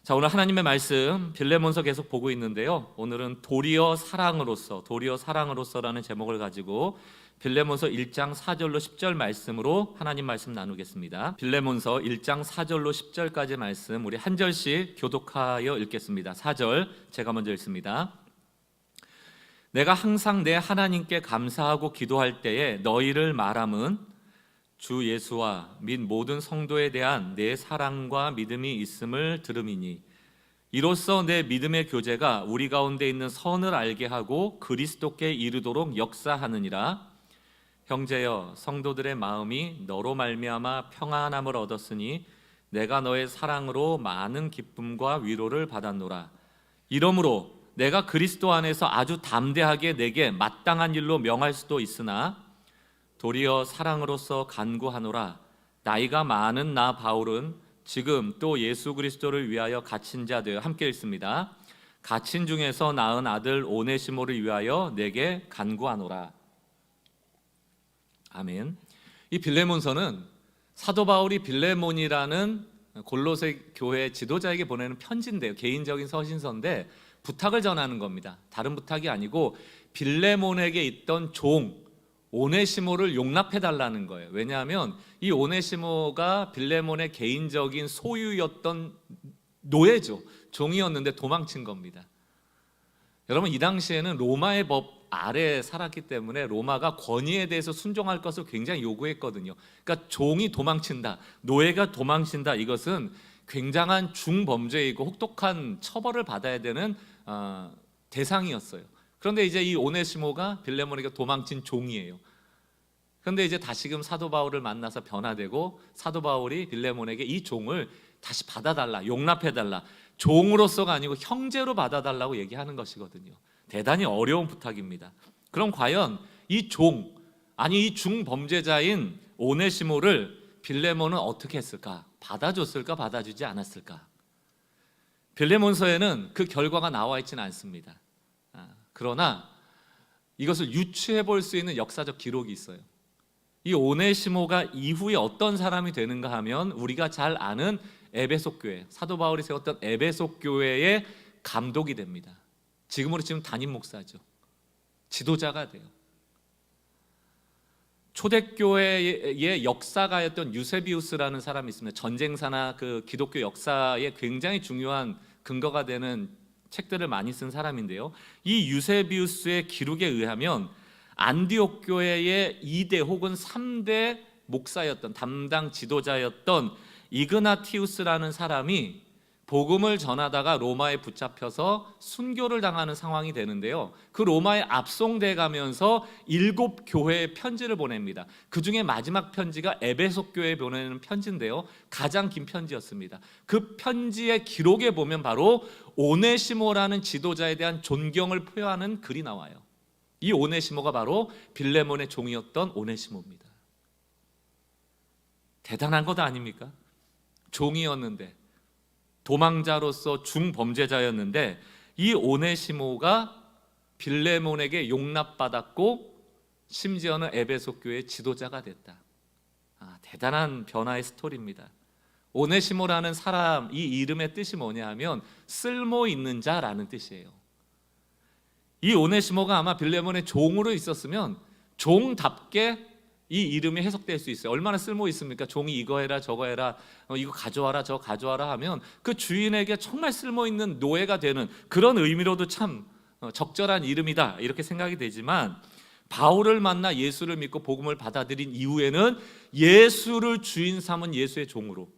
자, 오늘 하나님의 말씀 빌레몬서 계속 보고 있는데요. 오늘은 도리어 사랑으로서라는 제목을 가지고 빌레몬서 1장 4절로 10절 말씀으로 하나님 말씀 나누겠습니다. 빌레몬서 1장 4절로 10절까지 말씀 우리 한 절씩 교독하여 읽겠습니다. 4절 제가 먼저 읽습니다. 내가 항상 내 하나님께 감사하고 기도할 때에 너희를 말함은 주 예수와 및 모든 성도에 대한 내 사랑과 믿음이 있음을 들음이니 이로써 내 믿음의 교제가 우리 가운데 있는 선을 알게 하고 그리스도께 이르도록 역사하느니라. 형제여, 성도들의 마음이 너로 말미암아 평안함을 얻었으니 내가 너의 사랑으로 많은 기쁨과 위로를 받았노라. 이러므로 내가 그리스도 안에서 아주 담대하게 내게 마땅한 일로 명할 수도 있으나 도리어 사랑으로서 간구하노라. 나이가 많은 나 바울은 지금 또 예수 그리스도를 위하여 갇힌 자 되어 함께 읽습니다. 갇힌 중에서 낳은 아들 오네시모를 위하여 내게 간구하노라. 아멘. 이 빌레몬서는 사도 바울이 빌레몬이라는 골로새 교회 지도자에게 보내는 편지인데요. 개인적인 서신서인데 부탁을 전하는 겁니다. 다른 부탁이 아니고 빌레몬에게 있던 종 오네시모를 용납해달라는 거예요. 왜냐하면 이 오네시모가 빌레몬의 개인적인 소유였던 노예죠. 종이었는데 도망친 겁니다. 여러분, 이 당시에는 로마의 법 아래에 살았기 때문에 로마가 권위에 대해서 순종할 것을 굉장히 요구했거든요. 그러니까 종이 도망친다, 노예가 도망친다, 이것은 굉장한 중범죄이고 혹독한 처벌을 받아야 되는 대상이었어요. 그런데 이제 이 오네시모가 빌레몬에게 도망친 종이에요. 그런데 이제 다시금 사도 바울을 만나서 변화되고 사도 바울이 빌레몬에게 이 종을 다시 받아달라, 용납해달라, 종으로서가 아니고 형제로 받아달라고 얘기하는 것이거든요. 대단히 어려운 부탁입니다. 그럼 과연 이 종, 아니 이 중범죄자인 오네시모를 빌레몬은 어떻게 했을까? 받아줬을까? 받아주지 않았을까? 빌레몬서에는 그 결과가 나와 있지는 않습니다. 그러나 이것을 유추해 볼 수 있는 역사적 기록이 있어요. 이 오네시모가 이후에 어떤 사람이 되는가 하면 우리가 잘 아는 에베소 교회, 사도 바울이 세웠던 에베소 교회의 감독이 됩니다. 지금으로 치면 담임 목사죠. 지도자가 돼요. 초대교회의 역사가였던 유세비우스라는 사람이 있습니다. 전쟁사나 그 기독교 역사에 굉장히 중요한 근거가 되는 책들을 많이 쓴 사람인데요. 이 유세비우스의 기록에 의하면 안디옥 교회의 2대 혹은 3대 목사였던 담당 지도자였던 이그나티우스라는 사람이 복음을 전하다가 로마에 붙잡혀서 순교를 당하는 상황이 되는데요. 그 로마에 압송돼 가면서 7교회에 편지를 보냅니다. 그 중에 마지막 편지가 에베소 교회에 보내는 편지인데요. 가장 긴 편지였습니다. 그 편지의 기록에 보면 바로 오네시모라는 지도자에 대한 존경을 표하는 글이 나와요. 이 오네시모가 바로 빌레몬의 종이었던 오네시모입니다. 대단한 것 아닙니까? 종이었는데, 도망자로서 중범죄자였는데 이 오네시모가 빌레몬에게 용납받았고 심지어는 에베소 교회의 지도자가 됐다. 대단한 변화의 스토리입니다. 오네시모라는 사람, 이 이름의 뜻이 뭐냐 하면 쓸모 있는 자라는 뜻이에요. 이 오네시모가 아마 빌레몬의 종으로 있었으면 종답게 이 이름이 해석될 수 있어요. 얼마나 쓸모 있습니까? 종이 이거 해라 저거 해라, 이거 가져와라 저거 가져와라 하면 그 주인에게 정말 쓸모 있는 노예가 되는 그런 의미로도 참 적절한 이름이다, 이렇게 생각이 되지만 바울을 만나 예수를 믿고 복음을 받아들인 이후에는 예수를 주인 삼은 예수의 종으로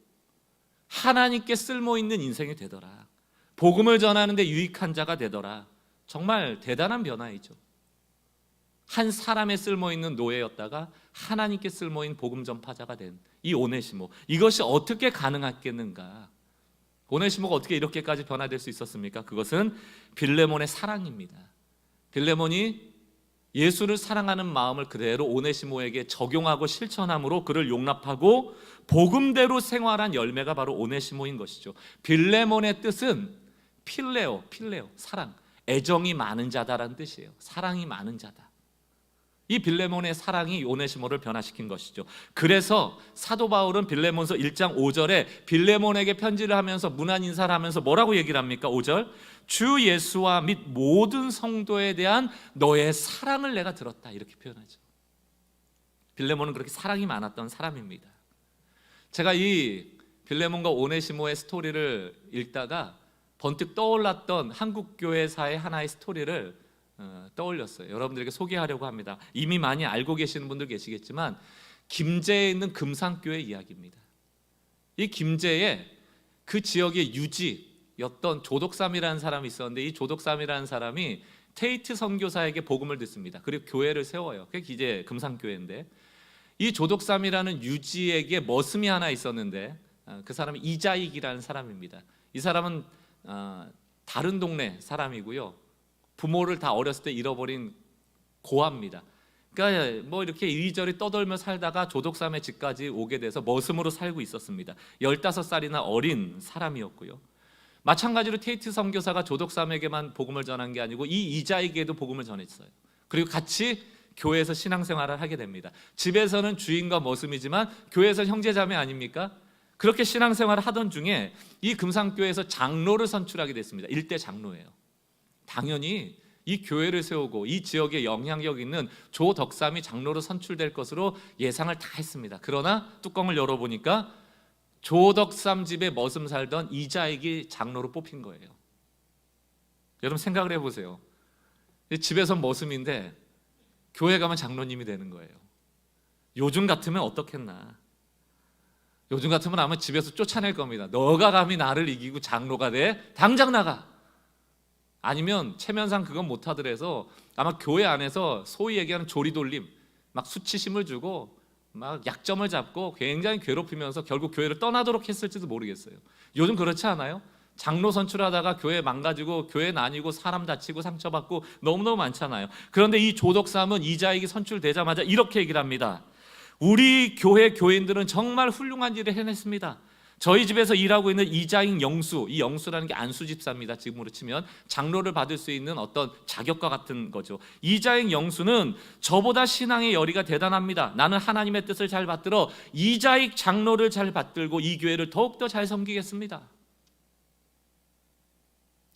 하나님께 쓸모 있는 인생이 되더라. 복음을 전하는 데 유익한 자가 되더라. 정말 대단한 변화이죠. 한 사람의 쓸모있는 노예였다가 하나님께 쓸모있는 복음 전파자가 된 이 오네시모, 이것이 어떻게 가능했겠는가? 오네시모가 어떻게 이렇게까지 변화될 수 있었습니까? 그것은 빌레몬의 사랑입니다. 빌레몬이 예수를 사랑하는 마음을 그대로 오네시모에게 적용하고 실천함으로 그를 용납하고 복음대로 생활한 열매가 바로 오네시모인 것이죠. 빌레몬의 뜻은 필레오, 사랑, 애정이 많은 자다라는 뜻이에요. 사랑이 많은 자다. 이 빌레몬의 사랑이 오네시모를 변화시킨 것이죠. 그래서 사도 바울은 빌레몬서 1장 5절에 빌레몬에게 편지를 하면서 문안 인사를 하면서 뭐라고 얘기를 합니까? 5절, 주 예수와 및 모든 성도에 대한 너의 사랑을 내가 들었다, 이렇게 표현하죠. 빌레몬은 그렇게 사랑이 많았던 사람입니다. 제가 이 빌레몬과 오네시모의 스토리를 읽다가 번뜩 떠올랐던 한국교회사의 하나의 스토리를 떠올렸어요. 여러분들에게 소개하려고 합니다. 이미 많이 알고 계시는 분들 계시겠지만 김제에 있는 금산교회 이야기입니다. 이 김제에 그 지역의 유지였던 조덕삼이라는 사람이 있었는데, 이 조덕삼이라는 사람이 테이트 선교사에게 복음을 듣습니다. 그리고 교회를 세워요. 그게 이제 금산교회인데, 이 조덕삼이라는 유지에게 머슴이 하나 있었는데 그 사람이 이자익이라는 사람입니다. 이 사람은 다른 동네 사람이고요, 부모를 다 어렸을 때 잃어버린 고아입니다. 그러니까 뭐 이렇게 이리저리 떠돌며 살다가 조덕삼의 집까지 오게 돼서 머슴으로 살고 있었습니다. 15살이나 어린 사람이었고요. 마찬가지로 테이트 선교사가 조덕삼에게만 복음을 전한 게 아니고 이 이자에게도 복음을 전했어요. 그리고 같이 교회에서 신앙생활을 하게 됩니다. 집에서는 주인과 머슴이지만 교회에서 형제자매 아닙니까? 그렇게 신앙생활을 하던 중에 이 금산교회에서 장로를 선출하게 됐습니다. 일대 장로예요. 당연히 이 교회를 세우고 이 지역에 영향력 있는 조덕삼이 장로로 선출될 것으로 예상을 다 했습니다. 그러나 뚜껑을 열어보니까 조덕삼 집에 머슴 살던 이자익이 장로로 뽑힌 거예요. 여러분 생각을 해보세요. 집에서 머슴인데 교회 가면 장로님이 되는 거예요. 요즘 같으면 어떻겠나? 요즘 같으면 아마 집에서 쫓아낼 겁니다. 너가 감히 나를 이기고 장로가 돼? 당장 나가! 아니면 체면상 그건 못하더라도 아마 교회 안에서 소위 얘기하는 조리돌림, 막 수치심을 주고 막 약점을 잡고 굉장히 괴롭히면서 결국 교회를 떠나도록 했을지도 모르겠어요. 요즘 그렇지 않아요? 장로 선출하다가 교회 망가지고 교회 나뉘고 사람 다치고 상처받고 너무너무 많잖아요. 그런데 이 조덕삼은 이자익이 선출되자마자 이렇게 얘기를 합니다. 우리 교회 교인들은 정말 훌륭한 일을 해냈습니다. 저희 집에서 일하고 있는 이자익 영수, 이 영수라는 게 안수 집사입니다. 지금으로 치면 장로를 받을 수 있는 어떤 자격과 같은 거죠. 이자익 영수는 저보다 신앙의 열의가 대단합니다. 나는 하나님의 뜻을 잘 받들어 이자익 장로를 잘 받들고 이 교회를 더욱더 잘 섬기겠습니다.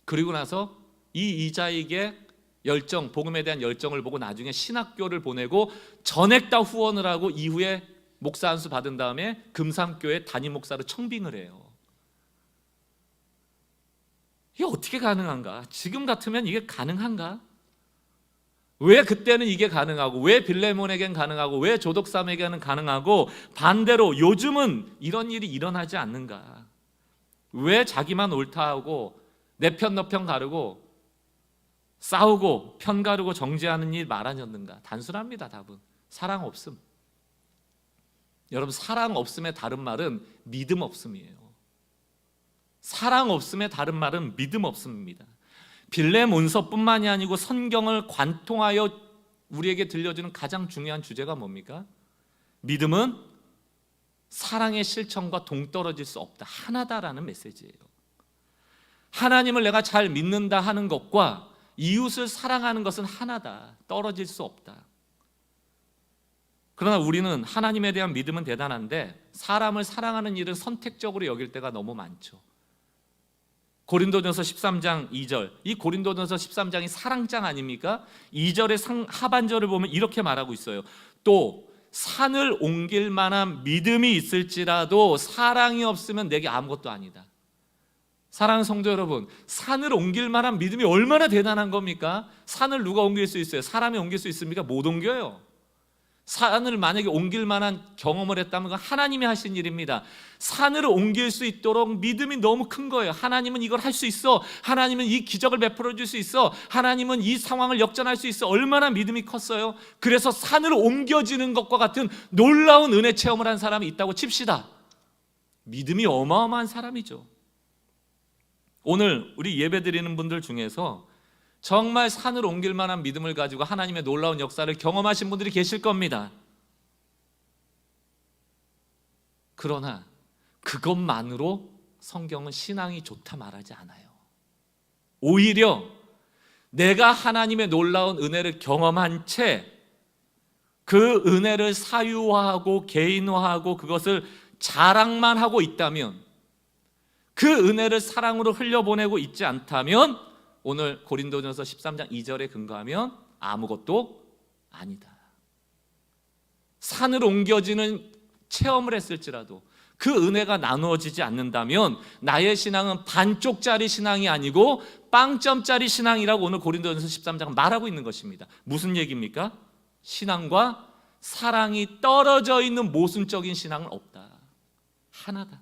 그리고 나서 이 이자익의 열정, 복음에 대한 열정을 보고 나중에 신학교를 보내고 전액 다 후원을 하고 이후에 목사 안수 받은 다음에 금산교회 담임 목사로 청빙을 해요. 이게 어떻게 가능한가? 지금 같으면 이게 가능한가? 왜 그때는 이게 가능하고, 왜 빌레몬에겐 가능하고, 왜 조덕삼에게는 가능하고 반대로 요즘은 이런 일이 일어나지 않는가? 왜 자기만 옳다하고 내 편 너 편 가르고 싸우고 편 가르고 정죄하는 일 많아졌는가? 단순합니다. 답은 사랑 없음. 여러분, 사랑 없음의 다른 말은 믿음 없음이에요. 사랑 없음의 다른 말은 믿음 없음입니다. 빌레몬서뿐만이 아니고 성경을 관통하여 우리에게 들려주는 가장 중요한 주제가 뭡니까? 믿음은 사랑의 실천과 동떨어질 수 없다, 하나다라는 메시지예요. 하나님을 내가 잘 믿는다 하는 것과 이웃을 사랑하는 것은 하나다, 떨어질 수 없다. 그러나 우리는 하나님에 대한 믿음은 대단한데 사람을 사랑하는 일은 선택적으로 여길 때가 너무 많죠. 고린도전서 13장 2절, 이 고린도전서 13장이 사랑장 아닙니까? 2절의 하반절을 보면 이렇게 말하고 있어요. 또 산을 옮길 만한 믿음이 있을지라도 사랑이 없으면 내게 아무것도 아니다. 사랑하는 성도 여러분, 산을 옮길 만한 믿음이 얼마나 대단한 겁니까? 산을 누가 옮길 수 있어요? 사람이 옮길 수 있습니까? 못 옮겨요. 산을 만약에 옮길 만한 경험을 했다면 그건 하나님이 하신 일입니다. 산을 옮길 수 있도록 믿음이 너무 큰 거예요. 하나님은 이걸 할 수 있어. 하나님은 이 기적을 베풀어 줄 수 있어. 하나님은 이 상황을 역전할 수 있어. 얼마나 믿음이 컸어요. 그래서 산을 옮겨지는 것과 같은 놀라운 은혜 체험을 한 사람이 있다고 칩시다. 믿음이 어마어마한 사람이죠. 오늘 우리 예배 드리는 분들 중에서 정말 산을 옮길 만한 믿음을 가지고 하나님의 놀라운 역사를 경험하신 분들이 계실 겁니다. 그러나 그것만으로 성경은 신앙이 좋다 말하지 않아요. 오히려 내가 하나님의 놀라운 은혜를 경험한 채 그 은혜를 사유화하고 개인화하고 그것을 자랑만 하고 있다면, 그 은혜를 사랑으로 흘려보내고 있지 않다면 오늘 고린도전서 13장 2절에 근거하면 아무것도 아니다. 산을 옮겨지는 체험을 했을지라도 그 은혜가 나누어지지 않는다면 나의 신앙은 반쪽짜리 신앙이 아니고 빵점짜리 신앙이라고 오늘 고린도전서 13장은 말하고 있는 것입니다. 무슨 얘기입니까? 신앙과 사랑이 떨어져 있는 모순적인 신앙은 없다. 하나다.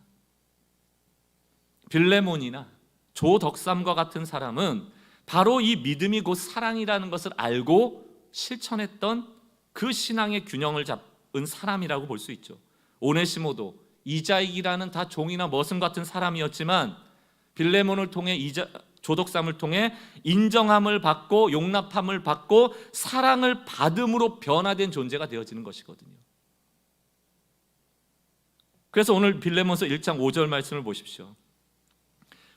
빌레몬이나 조덕삼과 같은 사람은 바로 이 믿음이 곧 사랑이라는 것을 알고 실천했던 그 신앙의 균형을 잡은 사람이라고 볼 수 있죠. 오네시모도 이자익이라는 다 종이나 머슴 같은 사람이었지만 빌레몬을 통해 조덕삼을 통해 인정함을 받고 용납함을 받고 사랑을 받음으로 변화된 존재가 되어지는 것이거든요. 그래서 오늘 빌레몬서 1장 5절 말씀을 보십시오.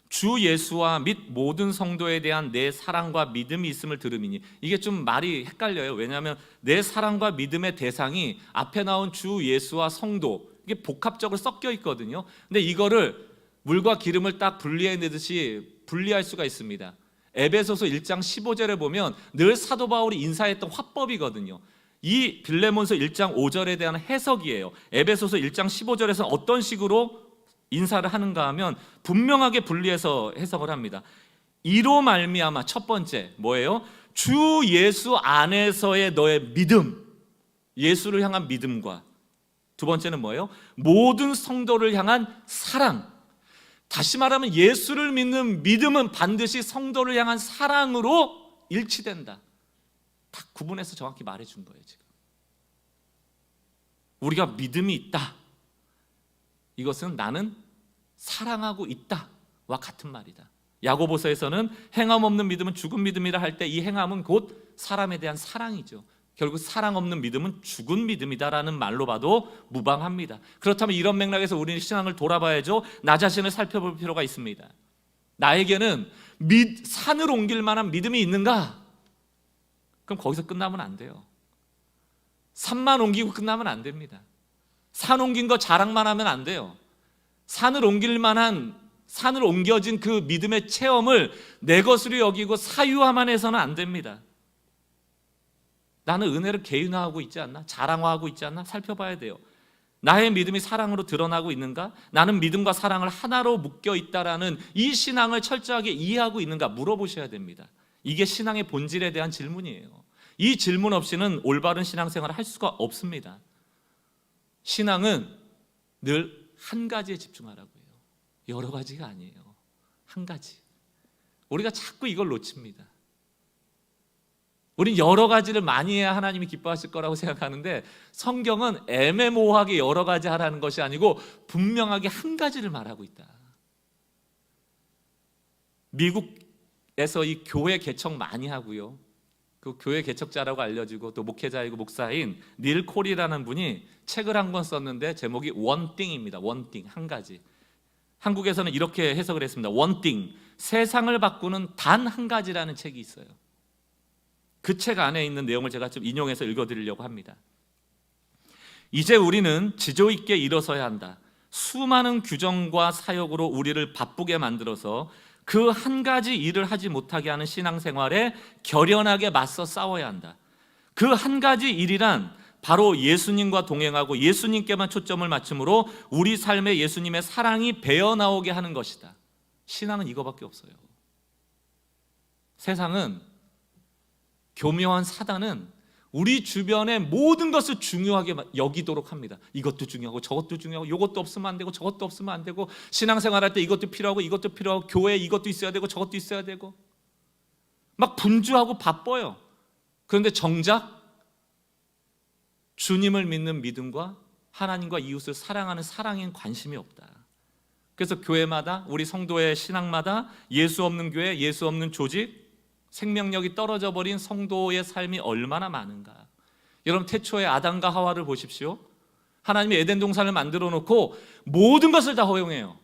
주 예수와 및 모든 성도에 대한 내 사랑과 믿음이 있음을 들음이니. 이게 좀 말이 헷갈려요. 왜냐하면 내 사랑과 믿음의 대상이 앞에 나온 주 예수와 성도, 이게 복합적으로 섞여 있거든요. 근데 이거를 물과 기름을 딱 분리해내듯이 분리할 수가 있습니다. 에베소서 1장 15절에 보면 늘 사도 바울이 인사했던 화법이거든요. 이 빌레몬서 1장 5절에 대한 해석이에요. 에베소서 1장 15절에서는 어떤 식으로 인사를 하는가 하면 분명하게 분리해서 해석을 합니다. 이로 말미암아, 첫 번째 뭐예요? 주 예수 안에서의 너의 믿음, 예수를 향한 믿음과, 두 번째는 뭐예요? 모든 성도를 향한 사랑. 다시 말하면 예수를 믿는 믿음은 반드시 성도를 향한 사랑으로 일치된다. 딱 구분해서 정확히 말해준 거예요. 지금 우리가 믿음이 있다, 이것은 나는 사랑하고 있다와 같은 말이다. 야고보서에서는 행함 없는 믿음은 죽은 믿음이라 할 때 이 행함은 곧 사람에 대한 사랑이죠. 결국 사랑 없는 믿음은 죽은 믿음이다라는 말로 봐도 무방합니다. 그렇다면 이런 맥락에서 우리는 신앙을 돌아봐야죠. 나 자신을 살펴볼 필요가 있습니다. 나에게는 산을 옮길 만한 믿음이 있는가? 그럼 거기서 끝나면 안 돼요. 산만 옮기고 끝나면 안 됩니다. 산 옮긴 거 자랑만 하면 안 돼요. 산을 옮길 만한, 산을 옮겨진 그 믿음의 체험을 내 것으로 여기고 사유화만 해서는 안 됩니다. 나는 은혜를 개인화하고 있지 않나? 자랑화하고 있지 않나? 살펴봐야 돼요. 나의 믿음이 사랑으로 드러나고 있는가? 나는 믿음과 사랑을 하나로 묶여 있다라는 이 신앙을 철저하게 이해하고 있는가? 물어보셔야 됩니다. 이게 신앙의 본질에 대한 질문이에요. 이 질문 없이는 올바른 신앙생활을 할 수가 없습니다. 신앙은 늘 한 가지에 집중하라고 해요. 여러 가지가 아니에요. 한 가지. 우리가 자꾸 이걸 놓칩니다. 우린 여러 가지를 많이 해야 하나님이 기뻐하실 거라고 생각하는데 성경은 애매모호하게 여러 가지 하라는 것이 아니고 분명하게 한 가지를 말하고 있다. 미국에서 이 교회 개척 많이 하고요, 그 교회 개척자라고 알려지고 또 목회자이고 목사인 닐 콜이라는 분이 책을 한 권 썼는데 제목이 원띵입니다. 원띵, 한 가지. 한국에서는 이렇게 해석을 했습니다. 원띵, 세상을 바꾸는 단 한 가지라는 책이 있어요. 그 책 안에 있는 내용을 제가 좀 인용해서 읽어드리려고 합니다. 이제 우리는 지조 있게 일어서야 한다. 수많은 규정과 사역으로 우리를 바쁘게 만들어서 그 한 가지 일을 하지 못하게 하는 신앙생활에 결연하게 맞서 싸워야 한다. 그 한 가지 일이란 바로 예수님과 동행하고 예수님께만 초점을 맞춤으로 우리 삶에 예수님의 사랑이 배어나오게 하는 것이다. 신앙은 이거밖에 없어요. 세상은, 교묘한 사단은 우리 주변의 모든 것을 중요하게 여기도록 합니다. 이것도 중요하고 저것도 중요하고 이것도 없으면 안 되고 저것도 없으면 안 되고, 신앙생활할 때 이것도 필요하고 이것도 필요하고 교회에 이것도 있어야 되고 저것도 있어야 되고 막 분주하고 바빠요. 그런데 정작 주님을 믿는 믿음과 하나님과 이웃을 사랑하는 사랑엔 관심이 없다. 그래서 교회마다, 우리 성도의 신앙마다 예수 없는 교회, 예수 없는 조직, 생명력이 떨어져 버린 성도의 삶이 얼마나 많은가. 여러분, 태초에 아담과 하와를 보십시오. 하나님이 에덴 동산을 만들어 놓고 모든 것을 다 허용해요.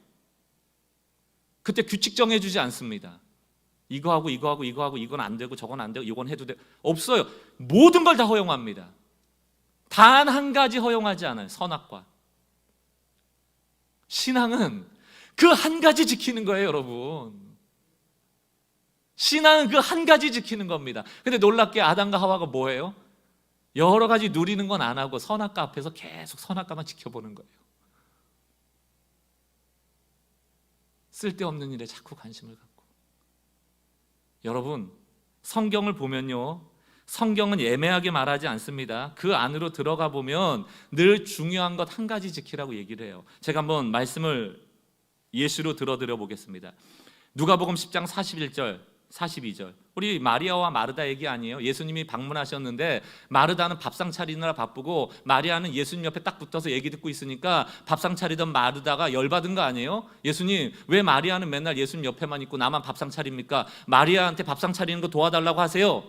그때 규칙 정해주지 않습니다. 이거 하고 이거 하고 이거 하고 이건 안 되고 저건 안 되고 이건 해도 돼, 없어요. 모든 걸 다 허용합니다. 단 한 가지 허용하지 않아요. 선악과. 신앙은 그 한 가지 지키는 거예요, 여러분. 신앙은 그 한 가지 지키는 겁니다. 근데 놀랍게 아담과 하와가 뭐예요? 여러 가지 누리는 건 안 하고 선악과 앞에서 계속 선악과만 지켜보는 거예요. 쓸데없는 일에 자꾸 관심을 갖고. 여러분, 성경을 보면요, 성경은 애매하게 말하지 않습니다. 그 안으로 들어가 보면 늘 중요한 것 한 가지 지키라고 얘기를 해요. 제가 한번 말씀을 예시로 들어드려 보겠습니다. 누가복음 10장 41절 42절. 우리 마리아와 마르다 얘기 아니에요? 예수님이 방문하셨는데 마르다는 밥상 차리느라 바쁘고 마리아는 예수님 옆에 딱 붙어서 얘기 듣고 있으니까 밥상 차리던 마르다가 열받은 거 아니에요? 예수님, 왜 마리아는 맨날 예수님 옆에만 있고 나만 밥상 차립니까? 마리아한테 밥상 차리는 거 도와달라고 하세요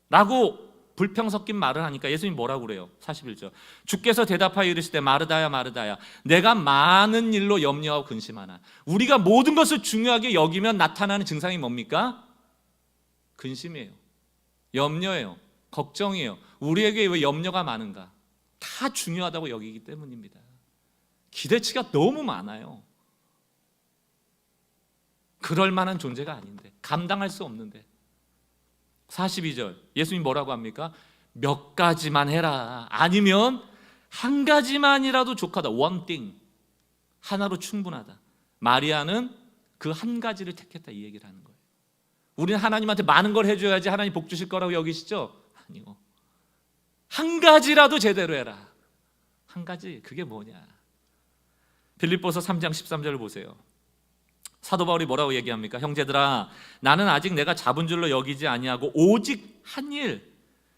라고 불평 섞인 말을 하니까 예수님 뭐라고 그래요? 41절. 주께서 대답하여 이르시되 마르다야 마르다야, 내가 많은 일로 염려하고 근심하나. 우리가 모든 것을 중요하게 여기면 나타나는 증상이 뭡니까? 근심이에요. 염려예요. 걱정이에요. 우리에게 왜 염려가 많은가? 다 중요하다고 여기기 때문입니다. 기대치가 너무 많아요. 그럴 만한 존재가 아닌데, 감당할 수 없는데. 42절 예수님 뭐라고 합니까? 몇 가지만 해라. 아니면 한 가지만이라도 족하다. one thing. 하나로 충분하다. 마리아는 그 한 가지를 택했다, 이 얘기를 하는 거예요. 우리는 하나님한테 많은 걸 해줘야지 하나님 복 주실 거라고 여기시죠? 아니요. 한 가지라도 제대로 해라. 한 가지, 그게 뭐냐? 빌립보서 3장 13절을 보세요. 사도 바울이 뭐라고 얘기합니까? 형제들아, 나는 아직 내가 잡은 줄로 여기지 아니하고 오직 한 일,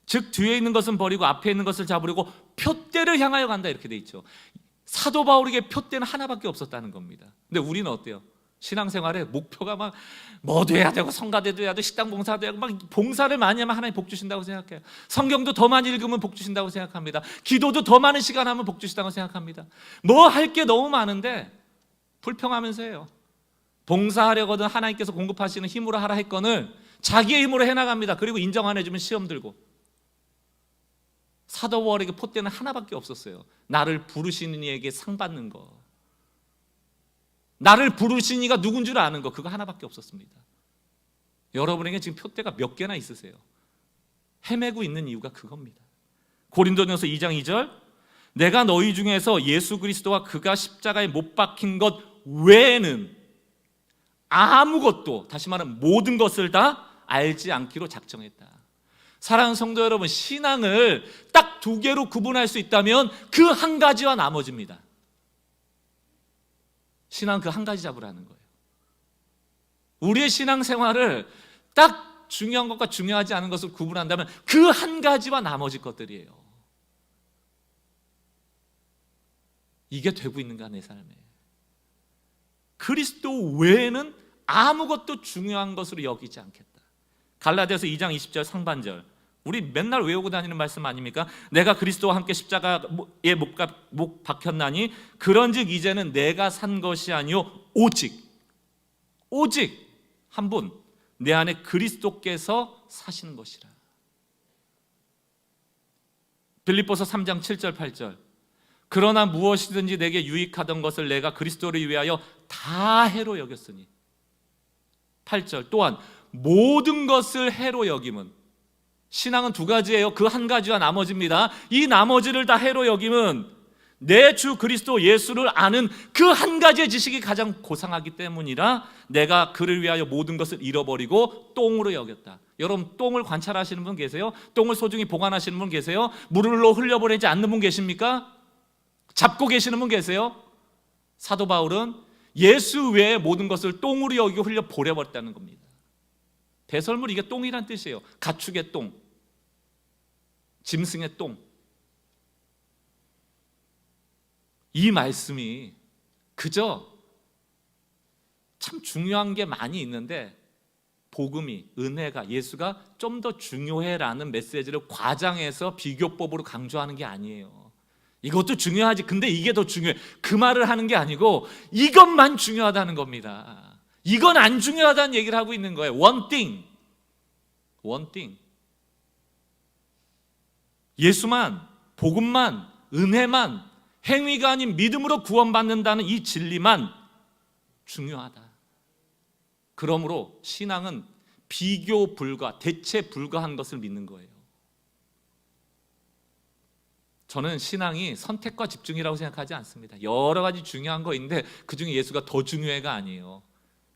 즉 뒤에 있는 것은 버리고 앞에 있는 것을 잡으려고 표대를 향하여 간다, 이렇게 돼 있죠. 사도 바울에게 표대는 하나밖에 없었다는 겁니다. 근데 우리는 어때요? 신앙생활에 목표가 막 뭐도 해야 되고 성가대도 해야 되고 식당 봉사도 해야 되고 막 봉사를 많이 하면 하나님 복 주신다고 생각해요. 성경도 더 많이 읽으면 복 주신다고 생각합니다. 기도도 더 많은 시간 하면 복 주신다고 생각합니다. 뭐 할 게 너무 많은데 불평하면서 해요. 봉사하려거든 하나님께서 공급하시는 힘으로 하라 했거늘 자기의 힘으로 해나갑니다. 그리고 인정 안 해주면 시험 들고. 사도 바울에게 포대는 하나밖에 없었어요. 나를 부르시는 이에게 상 받는 거, 나를 부르신 이가 누군 줄 아는 거, 그거 하나밖에 없었습니다. 여러분에게 지금 표대가 몇 개나 있으세요? 헤매고 있는 이유가 그겁니다. 고린도전서 2장 2절, 내가 너희 중에서 예수 그리스도와 그가 십자가에 못 박힌 것 외에는 아무것도, 다시 말하면 모든 것을 다 알지 않기로 작정했다. 사랑하는 성도 여러분, 신앙을 딱 두 개로 구분할 수 있다면 그 한 가지와 나머지입니다. 신앙은 그 한 가지 잡으라는 거예요. 우리의 신앙생활을 딱 중요한 것과 중요하지 않은 것을 구분한다면 그 한 가지와 나머지 것들이에요. 이게 되고 있는가, 내 삶에? 그리스도 외에는 아무것도 중요한 것으로 여기지 않겠다. 갈라디아서 2장 20절 상반절, 우리 맨날 외우고 다니는 말씀 아닙니까? 내가 그리스도와 함께 십자가에 못 박혔나니 그런즉 이제는 내가 산 것이 아니요 오직 한 분, 내 안에 그리스도께서 사시는 것이라. 빌립보서 3장 7절 8절, 그러나 무엇이든지 내게 유익하던 것을 내가 그리스도를 위하여 다 해로 여겼으니. 8절 또한 모든 것을 해로 여김은, 신앙은 두 가지예요. 그 한 가지와 나머지입니다. 이 나머지를 다 해로 여김은 내 주 그리스도 예수를 아는 그 한 가지의 지식이 가장 고상하기 때문이라 내가 그를 위하여 모든 것을 잃어버리고 똥으로 여겼다. 여러분, 똥을 관찰하시는 분 계세요? 똥을 소중히 보관하시는 분 계세요? 물로 흘려보내지 않는 분 계십니까? 잡고 계시는 분 계세요? 사도 바울은 예수 외에 모든 것을 똥으로 여기고 흘려 버려버렸다는 겁니다. 배설물, 이게 똥이란 뜻이에요. 가축의 똥, 짐승의 똥. 이 말씀이 그저 참 중요한 게 많이 있는데 복음이, 은혜가, 예수가 좀 더 중요해라는 메시지를 과장해서 비교법으로 강조하는 게 아니에요. 이것도 중요하지, 근데 이게 더 중요해, 그 말을 하는 게 아니고 이것만 중요하다는 겁니다. 이건 안 중요하다는 얘기를 하고 있는 거예요. one thing. 예수만 복음만, 은혜만, 행위가 아닌 믿음으로 구원받는다는 이 진리만 중요하다. 그러므로 신앙은 비교 불가, 대체 불가한 것을 믿는 거예요. 저는 신앙이 선택과 집중이라고 생각하지 않습니다. 여러 가지 중요한 거 있는데 그중에 예수가 더 중요해가 아니에요.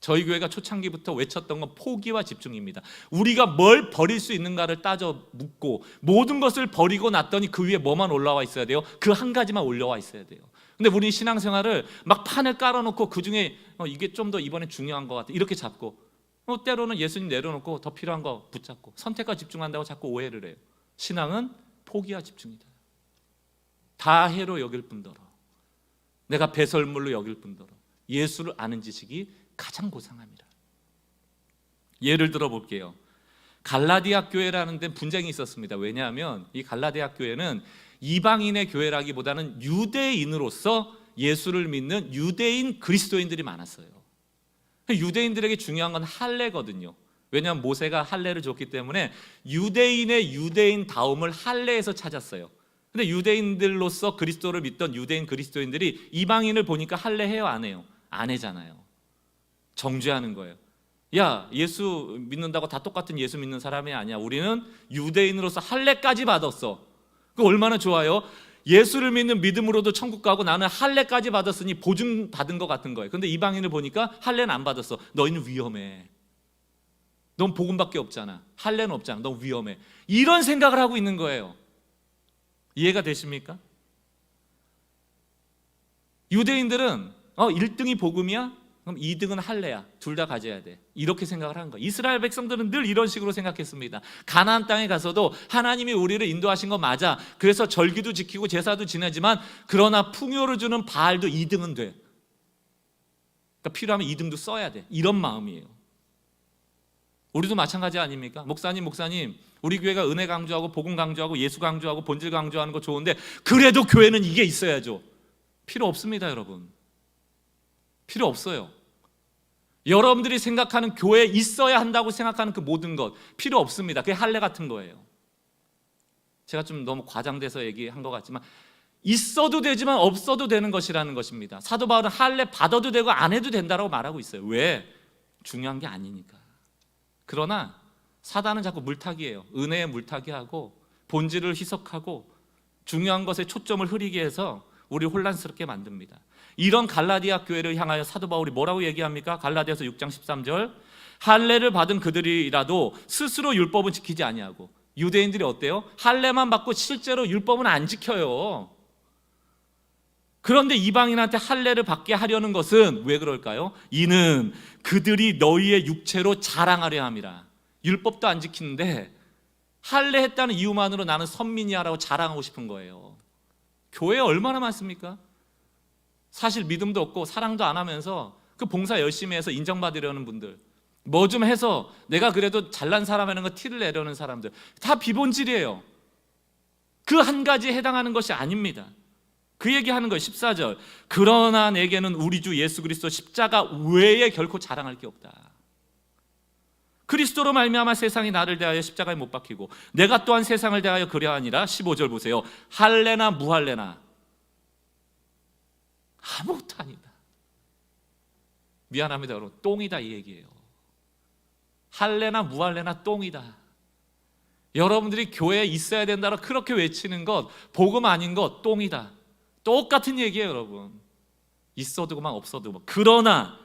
저희 교회가 초창기부터 외쳤던 건 포기와 집중입니다. 우리가 뭘 버릴 수 있는가를 따져 묻고 모든 것을 버리고 났더니 그 위에 뭐만 올라와 있어야 돼요? 그 한 가지만 올라와 있어야 돼요. 근데 우리 신앙생활을 막 판을 깔아놓고 그중에 이게 좀 더 이번에 중요한 것 같아 이렇게 잡고 때로는 예수님 내려놓고 더 필요한 거 붙잡고 선택과 집중한다고 자꾸 오해를 해요. 신앙은 포기와 집중이다. 다해로 여길 뿐더러 내가 배설물로 여길 뿐더러 예수를 아는 지식이 가장 고상합니다. 예를 들어 볼게요. 갈라디아 교회라는 데 분쟁이 있었습니다. 왜냐하면 이 갈라디아 교회는 이방인의 교회라기보다는 유대인으로서 예수를 믿는 유대인 그리스도인들이 많았어요. 유대인들에게 중요한 건 할례거든요. 왜냐하면 모세가 할례를 줬기 때문에 유대인의 유대인다움을 할례에서 찾았어요. 근데 유대인들로서 그리스도를 믿던 유대인 그리스도인들이 이방인을 보니까 할례 해요, 안 해요? 안 해잖아요. 정죄하는 거예요. 야, 예수 믿는다고 다 똑같은 예수 믿는 사람이 아니야. 우리는 유대인으로서 할례까지 받았어. 그 얼마나 좋아요? 예수를 믿는 믿음으로도 천국 가고 나는 할례까지 받았으니 보증 받은 것 같은 거예요. 근데 이방인을 보니까 할례는 안 받았어. 너희는 위험해. 넌 복음밖에 없잖아. 할례는 없잖아. 넌 위험해. 이런 생각을 하고 있는 거예요. 이해가 되십니까? 유대인들은 1등이 복음이야? 그럼 2등은 할례야. 둘 다 가져야 돼. 이렇게 생각을 한 거예요. 이스라엘 백성들은 늘 이런 식으로 생각했습니다. 가나안 땅에 가서도 하나님이 우리를 인도하신 거 맞아. 그래서 절기도 지키고 제사도 지내지만 그러나 풍요를 주는 바알도 2등은 돼. 그러니까 필요하면 2등도 써야 돼. 이런 마음이에요. 우리도 마찬가지 아닙니까? 목사님 우리 교회가 은혜 강조하고 복음 강조하고 예수 강조하고 본질 강조하는 거 좋은데 그래도 교회는 이게 있어야죠. 필요 없습니다, 여러분. 필요 없어요. 여러분들이 생각하는 교회에 있어야 한다고 생각하는 그 모든 것 필요 없습니다. 그게 할례 같은 거예요. 제가 좀 너무 과장돼서 얘기한 것 같지만 있어도 되지만 없어도 되는 것이라는 것입니다. 사도 바울은 할례 받아도 되고 안 해도 된다고 말하고 있어요. 왜? 중요한 게 아니니까. 그러나 사단은 자꾸 물타기예요. 은혜에 물타기하고 본질을 희석하고 중요한 것에 초점을 흐리게 해서 우리 혼란스럽게 만듭니다. 이런 갈라디아 교회를 향하여 사도 바울이 뭐라고 얘기합니까? 갈라디아서 6장 13절 할례를 받은 그들이라도 스스로 율법은 지키지 아니하고 유대인들이 어때요? 할례만 받고 실제로 율법은 안 지켜요. 그런데 이방인한테 할례를 받게 하려는 것은 왜 그럴까요? 이는 그들이 너희의 육체로 자랑하려 함이라. 율법도 안 지키는데 할례 했다는 이유만으로 나는 선민이야라고 자랑하고 싶은 거예요. 교회에 얼마나 많습니까? 사실 믿음도 없고 사랑도 안 하면서 그 봉사 열심히 해서 인정받으려는 분들, 뭐 좀 해서 내가 그래도 잘난 사람이라는 거 티를 내려는 사람들, 다 비본질이에요. 그 한 가지에 해당하는 것이 아닙니다. 그 얘기하는 거예요. 14절 그러나 내게는 우리 주 예수 그리스도 십자가 외에 결코 자랑할 게 없다. 그리스도로 말미암아 세상이 나를 대하여 십자가에 못 박히고 내가 또한 세상을 대하여 그려하니라. 15절 보세요. 할례나 무할례나 아무것도 아니다. 미안합니다 여러분, 똥이다 이 얘기예요. 할례나 무할례나 똥이다. 여러분들이 교회에 있어야 된다고 그렇게 외치는 것, 복음 아닌 것 똥이다. 똑같은 얘기예요 여러분. 있어도 그만 없어도 그만. 그러나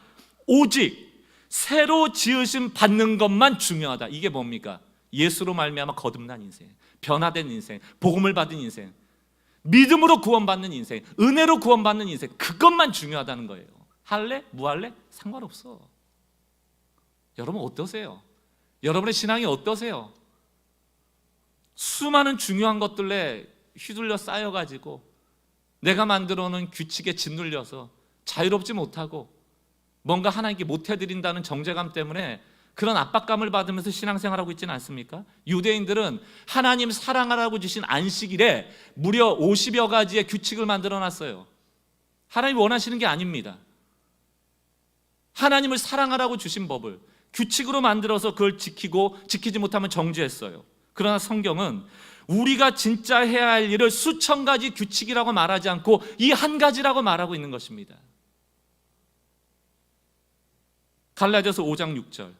오직 새로 지으심 받는 것만 중요하다. 이게 뭡니까? 예수로 말미암아 거듭난 인생, 변화된 인생, 복음을 받은 인생, 믿음으로 구원받는 인생, 은혜로 구원받는 인생, 그것만 중요하다는 거예요. 할래? 무할래? 상관없어. 여러분 어떠세요? 여러분의 신앙이 어떠세요? 수많은 중요한 것들에 휘둘려 쌓여가지고 내가 만들어 놓은 규칙에 짓눌려서 자유롭지 못하고 뭔가 하나님께 못해드린다는 정죄감 때문에 그런 압박감을 받으면서 신앙생활하고 있지는 않습니까? 유대인들은 하나님 사랑하라고 주신 안식일에 무려 50여 가지의 규칙을 만들어놨어요. 하나님이 원하시는 게 아닙니다. 하나님을 사랑하라고 주신 법을 규칙으로 만들어서 그걸 지키고 지키지 못하면 정죄했어요. 그러나 성경은 우리가 진짜 해야 할 일을 수천 가지 규칙이라고 말하지 않고 이 한 가지라고 말하고 있는 것입니다. 갈라디아서 5장 6절,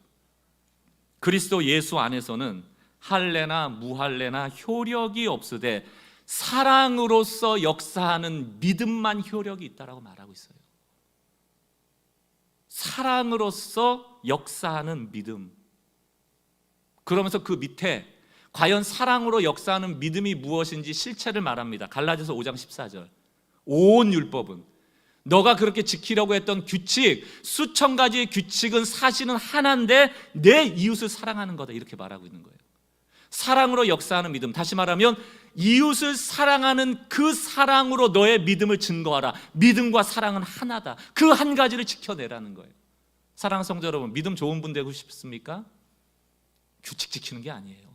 그리스도 예수 안에서는 할례나 무할례나 효력이 없으되 사랑으로서 역사하는 믿음만 효력이 있다라고 말하고 있어요. 사랑으로서 역사하는 믿음. 그러면서 그 밑에 과연 사랑으로 역사하는 믿음이 무엇인지 실체를 말합니다. 갈라디아서 5장 14절, 온 율법은, 너가 그렇게 지키려고 했던 규칙, 수천 가지의 규칙은 사실은 하나인데 내 이웃을 사랑하는 거다, 이렇게 말하고 있는 거예요. 사랑으로 역사하는 믿음, 다시 말하면 이웃을 사랑하는 그 사랑으로 너의 믿음을 증거하라. 믿음과 사랑은 하나다. 그 한 가지를 지켜내라는 거예요. 사랑하는 성도 여러분, 믿음 좋은 분 되고 싶습니까? 규칙 지키는 게 아니에요.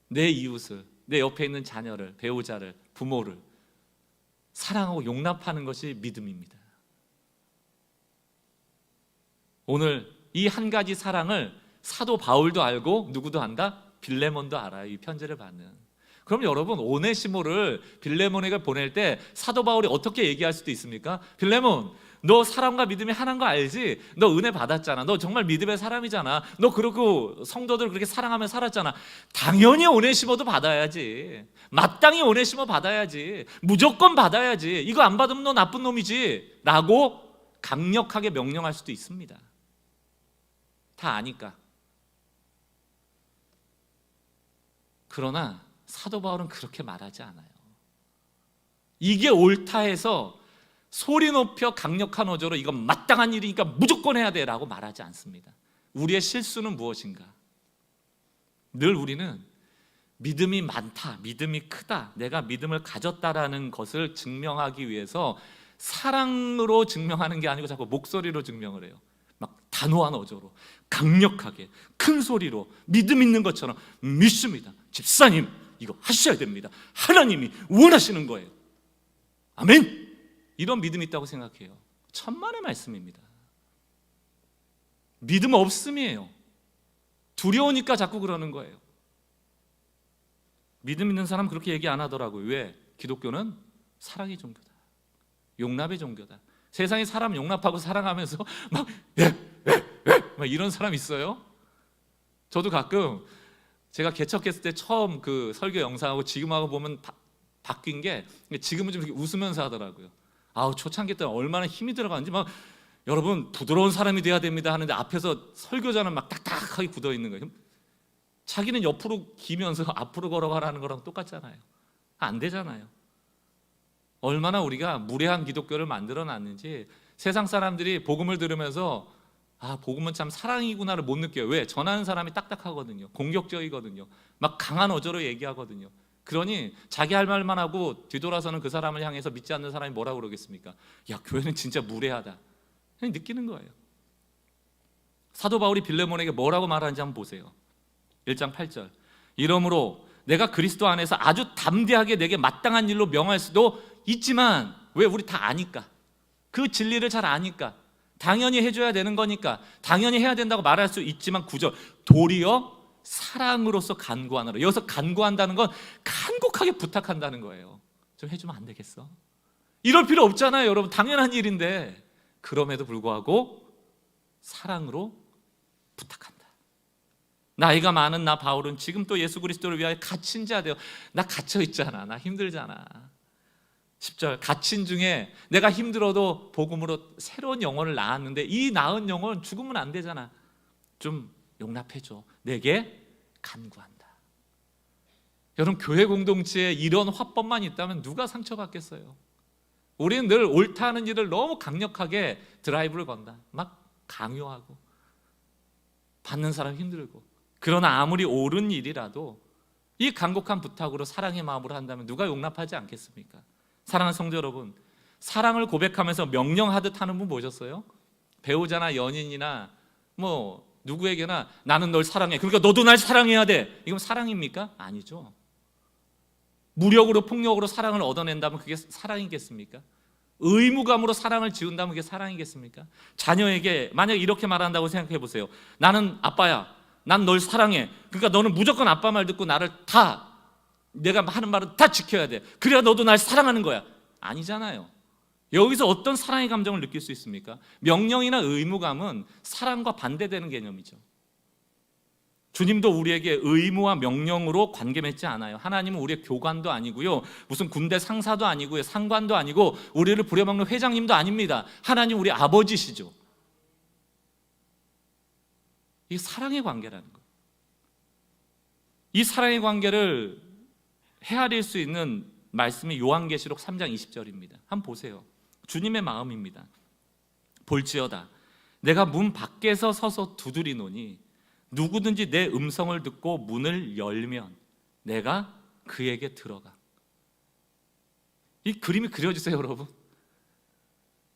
내 이웃을, 내 옆에 있는 자녀를, 배우자를, 부모를 사랑하고 용납하는 것이 믿음입니다. 오늘 이 한 가지 사랑을 사도 바울도 알고 누구도 안다? 빌레몬도 알아요. 이 편지를 받는. 그럼 여러분, 오네시모를 빌레몬에게 보낼 때 사도 바울이 어떻게 얘기할 수도 있습니까? 빌레몬, 너 사랑과 믿음이 하나인 거 알지? 너 은혜 받았잖아. 너 정말 믿음의 사람이잖아. 너 그러고 성도들 그렇게 사랑하며 살았잖아. 당연히 오네시모도 받아야지. 마땅히 오네시모 받아야지. 무조건 받아야지. 이거 안 받으면 너 나쁜 놈이지 라고 강력하게 명령할 수도 있습니다. 다 아니까. 그러나 사도 바울은 그렇게 말하지 않아요. 이게 옳다 해서 소리 높여 강력한 어조로 이건 마땅한 일이니까 무조건 해야 돼 라고 말하지 않습니다. 우리의 실수는 무엇인가? 늘 우리는 믿음이 많다, 믿음이 크다, 내가 믿음을 가졌다라는 것을 증명하기 위해서 사랑으로 증명하는 게 아니고 자꾸 목소리로 증명을 해요. 막 단호한 어조로, 강력하게, 큰 소리로 믿음 있는 것처럼 믿습니다. 집사님, 이거 하셔야 됩니다. 하나님이 원하시는 거예요. 아멘! 이런 믿음이 있다고 생각해요. 천만의 말씀입니다. 믿음 없음이에요. 두려우니까 자꾸 그러는 거예요. 믿음 있는 사람은 그렇게 얘기 안 하더라고요. 왜? 기독교는 사랑의 종교다, 용납의 종교다. 세상에 사람 용납하고 사랑하면서 막 이런 사람 있어요. 저도 가끔 제가 개척했을 때 처음 그 설교 영상하고 지금하고 보면 바뀐 게, 지금은 좀 이렇게 웃으면서 하더라고요. 아우, 초창기 때 얼마나 힘이 들어가는지, 막 여러분 부드러운 사람이 돼야 됩니다 하는데 앞에서 설교자는 막 딱딱하게 굳어 있는 거예요. 자기는 옆으로 기면서 앞으로 걸어가라는 거랑 똑같잖아요. 안 되잖아요. 얼마나 우리가 무례한 기독교를 만들어 놨는지 세상 사람들이 복음을 들으면서 아, 복음은 참 사랑이구나를 못 느껴요. 왜? 전하는 사람이 딱딱하거든요. 공격적이거든요. 막 강한 어조로 얘기하거든요. 그러니 자기 할 말만 하고 뒤돌아서는 그 사람을 향해서 믿지 않는 사람이 뭐라고 그러겠습니까? 야, 교회는 진짜 무례하다. 그냥 느끼는 거예요. 사도 바울이 빌레몬에게 뭐라고 말하는지 한번 보세요. 1장 8절, 이러므로 내가 그리스도 안에서 아주 담대하게 내게 마땅한 일로 명할 수도 있지만, 왜? 우리 다 아니까, 그 진리를 잘 아니까, 당연히 해줘야 되는 거니까 당연히 해야 된다고 말할 수 있지만, 9절, 도리어 사랑으로서 간구하노라. 여기서 간구한다는 건 간곡하게 부탁한다는 거예요. 좀 해주면 안 되겠어? 이럴 필요 없잖아요, 여러분. 당연한 일인데. 그럼에도 불구하고 사랑으로 부탁한다. 나이가 많은 나 바울은 지금 또 예수 그리스도를 위하여 갇힌 자 되어, 나 갇혀 있잖아, 나 힘들잖아. 10절, 갇힌 중에 내가 힘들어도 복음으로 새로운 영혼을 낳았는데 이 낳은 영혼 죽으면 안 되잖아. 좀 용납해줘. 내게 간구한다. 여러분, 교회 공동체에 이런 화법만 있다면 누가 상처받겠어요? 우리는 늘 옳다는 일을 너무 강력하게 드라이브를 건다. 막 강요하고 받는 사람 힘들고. 그러나 아무리 옳은 일이라도 이 간곡한 부탁으로 사랑의 마음으로 한다면 누가 용납하지 않겠습니까? 사랑하는 성도 여러분, 사랑을 고백하면서 명령하듯 하는 분 보셨어요? 배우자나 연인이나 뭐 누구에게나 나는 널 사랑해, 그러니까 너도 날 사랑해야 돼. 이건 사랑입니까? 아니죠. 무력으로, 폭력으로 사랑을 얻어낸다면 그게 사랑이겠습니까? 의무감으로 사랑을 지운다면 그게 사랑이겠습니까? 자녀에게 만약 이렇게 말한다고 생각해 보세요. 나는 아빠야, 난 널 사랑해. 그러니까 너는 무조건 아빠 말 듣고 나를 다, 내가 하는 말은 다 지켜야 돼. 그래야 너도 날 사랑하는 거야. 아니잖아요. 여기서 어떤 사랑의 감정을 느낄 수 있습니까? 명령이나 의무감은 사랑과 반대되는 개념이죠. 주님도 우리에게 의무와 명령으로 관계 맺지 않아요. 하나님은 우리의 교관도 아니고요, 무슨 군대 상사도 아니고요, 상관도 아니고, 우리를 부려먹는 회장님도 아닙니다. 하나님 우리 아버지시죠. 이게 사랑의 관계라는 거예요. 이 사랑의 관계를 헤아릴 수 있는 말씀이 요한계시록 3장 20절입니다. 한번 보세요. 주님의 마음입니다. 볼지어다 내가 문 밖에서 서서 두드리노니 누구든지 내 음성을 듣고 문을 열면 내가 그에게 들어가. 이 그림이 그려지세요, 여러분.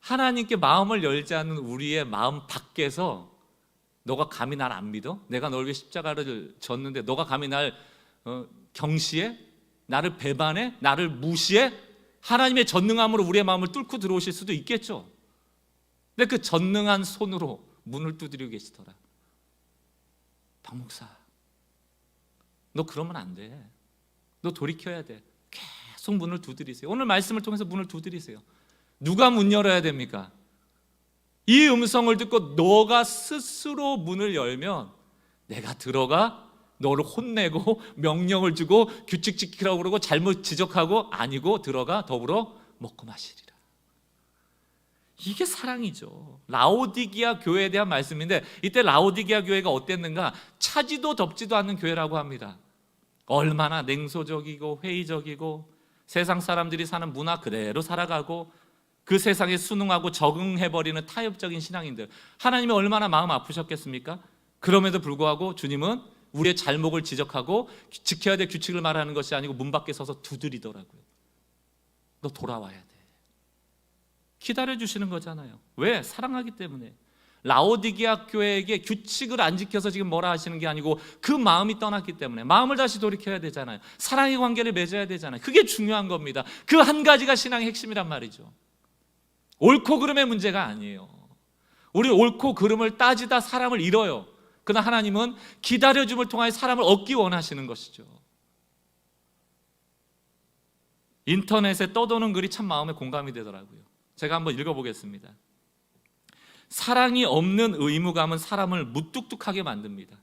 하나님께 마음을 열지 않는 우리의 마음 밖에서 너가 감히 날 안 믿어? 내가 널 위해 십자가를 졌는데 너가 감히 날 경시해? 나를 배반해? 나를 무시해? 하나님의 전능함으로 우리의 마음을 뚫고 들어오실 수도 있겠죠. 근데 그 전능한 손으로 문을 두드리고 계시더라. 박 목사, 너 그러면 안 돼. 너 돌이켜야 돼. 계속 문을 두드리세요. 오늘 말씀을 통해서 문을 두드리세요. 누가 문 열어야 됩니까? 이 음성을 듣고 너가 스스로 문을 열면 내가 들어가 너를 혼내고 명령을 주고 규칙 지키라고 그러고 잘못 지적하고 아니고 들어가 더불어 먹고 마시리라. 이게 사랑이죠. 라오디게아 교회에 대한 말씀인데, 이때 라오디게아 교회가 어땠는가? 차지도 덥지도 않는 교회라고 합니다. 얼마나 냉소적이고 회의적이고 세상 사람들이 사는 문화 그대로 살아가고 그 세상에 순응하고 적응해버리는 타협적인 신앙인들. 하나님이 얼마나 마음 아프셨겠습니까? 그럼에도 불구하고 주님은 우리의 잘못을 지적하고 지켜야 될 규칙을 말하는 것이 아니고 문 밖에 서서 두드리더라고요. 너 돌아와야 돼. 기다려주시는 거잖아요. 왜? 사랑하기 때문에. 라오디게아 교회에게 규칙을 안 지켜서 지금 뭐라 하시는 게 아니고 그 마음이 떠났기 때문에 마음을 다시 돌이켜야 되잖아요. 사랑의 관계를 맺어야 되잖아요. 그게 중요한 겁니다. 그 한 가지가 신앙의 핵심이란 말이죠. 옳고 그름의 문제가 아니에요. 우리 옳고 그름을 따지다 사람을 잃어요. 그러나 하나님은 기다려줌을 통하여 사람을 얻기 원하시는 것이죠. 인터넷에 떠도는 글이 참 마음에 공감이 되더라고요. 제가 한번 읽어보겠습니다. 사랑이 없는 의무감은 사람을 무뚝뚝하게 만듭니다.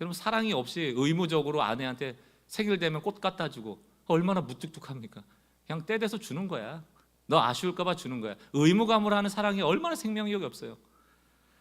여러분, 사랑이 없이 의무적으로 아내한테 생일 되면 꽃 갖다 주고 얼마나 무뚝뚝합니까? 그냥 때 돼서 주는 거야. 너 아쉬울까 봐 주는 거야. 의무감으로 하는 사랑이 얼마나 생명력이 없어요.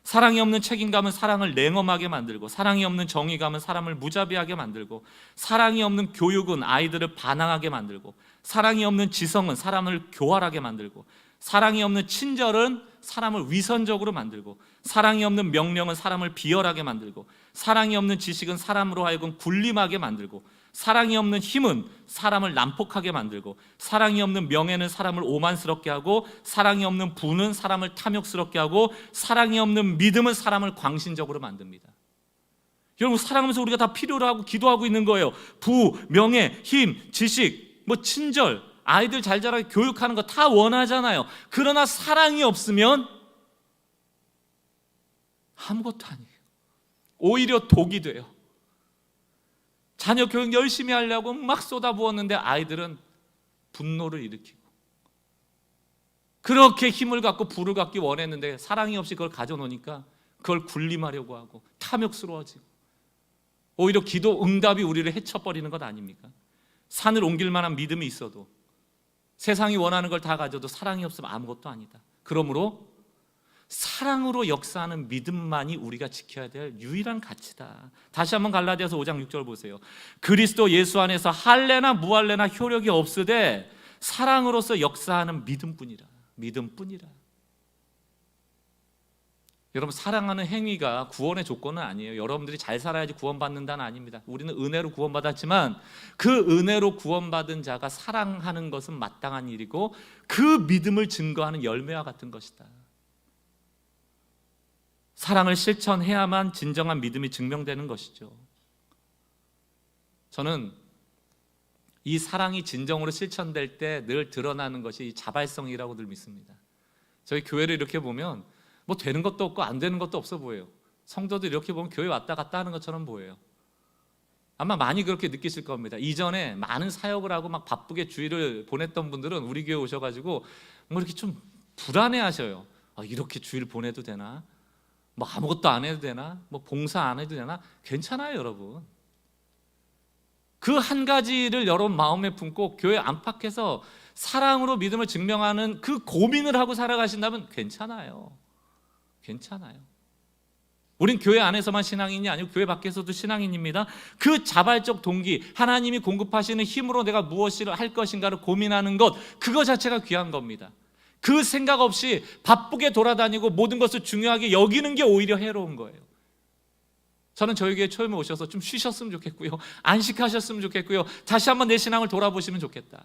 사랑이 없는 책임감은 사랑을 냉엄하게 만들고, 사랑이 없는 정의감은 사람을 무자비하게 만들고, 사랑이 없는 교육은 아이들을 반항하게 만들고, 사랑이 없는 지성은 사람을 교활하게 만들고, 사랑이 없는 친절은 사람을 위선적으로 만들고, 사랑이 없는 명령은 사람을 비열하게 만들고, 사랑이 없는 지식은 사람으로 하여금 군림하게 만들고, 사랑이 없는 힘은 사람을 난폭하게 만들고, 사랑이 없는 명예는 사람을 오만스럽게 하고, 사랑이 없는 부는 사람을 탐욕스럽게 하고, 사랑이 없는 믿음은 사람을 광신적으로 만듭니다. 여러분, 사랑하면서 우리가 다 필요로 하고 기도하고 있는 거예요. 부, 명예, 힘, 지식, 친절, 아이들 잘 자라게 교육하는 거 다 원하잖아요. 그러나 사랑이 없으면 아무것도 아니에요. 오히려 독이 돼요. 자녀 교육 열심히 하려고 막 쏟아부었는데 아이들은 분노를 일으키고, 그렇게 힘을 갖고 불을 갖기 원했는데 사랑이 없이 그걸 가져놓으니까 그걸 군림하려고 하고 탐욕스러워지고, 오히려 기도 응답이 우리를 해쳐버리는 것 아닙니까? 산을 옮길 만한 믿음이 있어도, 세상이 원하는 걸 다 가져도 사랑이 없으면 아무것도 아니다. 그러므로 사랑으로 역사하는 믿음만이 우리가 지켜야 될 유일한 가치다. 다시 한번 갈라디아서 5장 6절 보세요. 그리스도 예수 안에서 할례나 무할례나 효력이 없으되 사랑으로서 역사하는 믿음뿐이라. 믿음뿐이라. 여러분, 사랑하는 행위가 구원의 조건은 아니에요. 여러분들이 잘 살아야지 구원받는다는 아닙니다. 우리는 은혜로 구원받았지만 그 은혜로 구원받은 자가 사랑하는 것은 마땅한 일이고 그 믿음을 증거하는 열매와 같은 것이다. 사랑을 실천해야만 진정한 믿음이 증명되는 것이죠. 저는 이 사랑이 진정으로 실천될 때 늘 드러나는 것이 이 자발성이라고 늘 믿습니다. 저희 교회를 이렇게 보면 되는 것도 없고 안 되는 것도 없어 보여요. 성도들 이렇게 보면 교회 왔다 갔다 하는 것처럼 보여요. 아마 많이 그렇게 느끼실 겁니다. 이전에 많은 사역을 하고 막 바쁘게 주일을 보냈던 분들은 우리 교회 오셔가지고 뭐 이렇게 좀 불안해하셔요. 이렇게 주일 보내도 되나? 뭐 아무것도 안 해도 되나? 뭐 봉사 안 해도 되나? 괜찮아요, 여러분. 그 한 가지를 여러분 마음에 품고 교회 안팎에서 사랑으로 믿음을 증명하는 그 고민을 하고 살아가신다면 괜찮아요. 괜찮아요. 우린 교회 안에서만 신앙인이 아니고 교회 밖에서도 신앙인입니다. 그 자발적 동기, 하나님이 공급하시는 힘으로 내가 무엇을 할 것인가를 고민하는 것, 그거 자체가 귀한 겁니다. 그 생각 없이 바쁘게 돌아다니고 모든 것을 중요하게 여기는 게 오히려 해로운 거예요. 저는 저희 교회 처음에 오셔서 좀 쉬셨으면 좋겠고요, 안식하셨으면 좋겠고요, 다시 한번 내 신앙을 돌아보시면 좋겠다.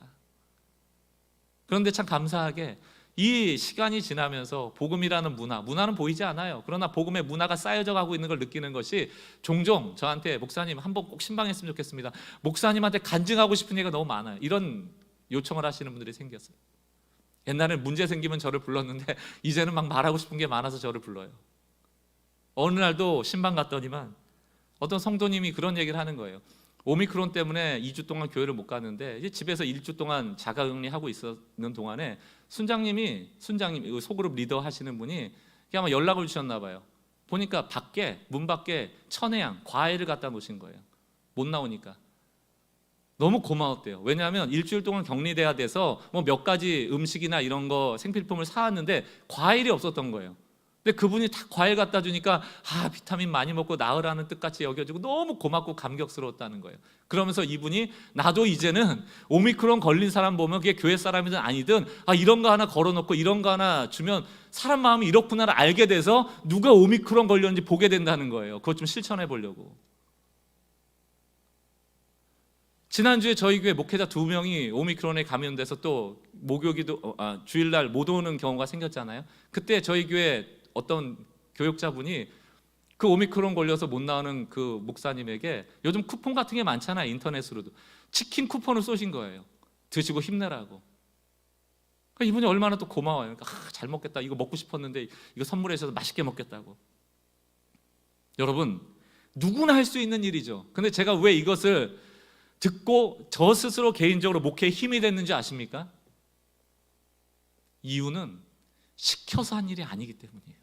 그런데 참 감사하게 이 시간이 지나면서 복음이라는 문화는 보이지 않아요. 그러나 복음의 문화가 쌓여져 가고 있는 걸 느끼는 것이 종종 저한테 목사님 한번 꼭 신방했으면 좋겠습니다, 목사님한테 간증하고 싶은 얘기가 너무 많아요, 이런 요청을 하시는 분들이 생겼어요. 옛날에는 문제 생기면 저를 불렀는데 이제는 막 말하고 싶은 게 많아서 저를 불러요. 어느 날도 신방 갔더니만 어떤 성도님이 그런 얘기를 하는 거예요. 오미크론 때문에 2주 동안 교회를 못 갔는데 이제 집에서 1주 동안 자가격리하고 있었는 동안에 순장님 소그룹 리더 하시는 분이 아마 연락을 주셨나 봐요. 보니까 문 밖에 천혜향 과일을 갖다 놓으신 거예요. 못 나오니까. 너무 고마웠대요. 왜냐하면 일주일 동안 격리돼야 돼서 뭐 몇 가지 음식이나 이런 거 생필품을 사왔는데 과일이 없었던 거예요. 근데 그분이 다 과일 갖다 주니까 비타민 많이 먹고 나으라는 뜻같이 여겨지고 너무 고맙고 감격스러웠다는 거예요. 그러면서 이분이 나도 이제는 오미크론 걸린 사람 보면 그게 교회 사람이든 아니든 이런 거 하나 걸어놓고 이런 거 하나 주면 사람 마음이 이렇구나를 알게 돼서 누가 오미크론 걸렸는지 보게 된다는 거예요. 그것 좀 실천해 보려고. 지난주에 저희 교회 목회자 2명이 오미크론에 감염돼서 또 주일날 못 오는 경우가 생겼잖아요. 그때 저희 교회 어떤 교육자분이 그 오미크론 걸려서 못 나오는 그 목사님에게 요즘 쿠폰 같은 게 많잖아요, 인터넷으로도. 치킨 쿠폰을 쏘신 거예요. 드시고 힘내라고. 그러니까 이분이 얼마나 또 고마워요. 그러니까 잘 먹겠다, 이거 먹고 싶었는데 이거 선물해 주셔서 맛있게 먹겠다고. 여러분, 누구나 할 수 있는 일이죠. 근데 제가 왜 이것을 듣고 저 스스로 개인적으로 목회에 힘이 됐는지 아십니까? 이유는 시켜서 한 일이 아니기 때문이에요.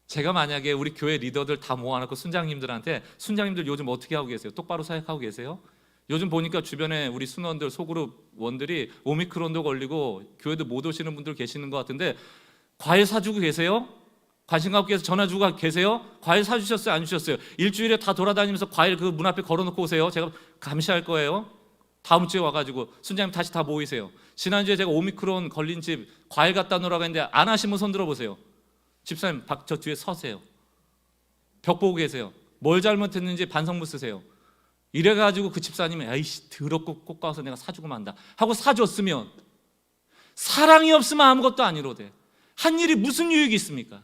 제가 만약에 우리 교회 리더들 다 모아놓고 순장님들한테 순장님들 요즘 어떻게 하고 계세요? 똑바로 사역하고 계세요? 요즘 보니까 주변에 우리 순원들 소그룹 원들이 오미크론도 걸리고 교회도 못 오시는 분들 계시는 것 같은데 과일 사주고 계세요? 관심 갖고 계서 전화 주고 계세요? 과일 사주셨어요? 안 주셨어요? 일주일에 다 돌아다니면서 과일 그 문 앞에 걸어놓고 오세요. 제가 감시할 거예요. 다음 주에 와가지고 순장님 다시 다 모이세요. 지난주에 제가 오미크론 걸린 집 과일 갖다 놓으라고 했는데 안 하시면 손 들어보세요. 집사님 저 뒤에 서세요. 벽 보고 계세요. 뭘 잘못했는지 반성문 쓰세요. 이래가지고 그 집사님이 아이씨 더럽고 꼭 가서 내가 사주고 만다 하고 사줬으면 사랑이 없으면 아무것도 아니로돼. 한 일이 무슨 유익이 있습니까?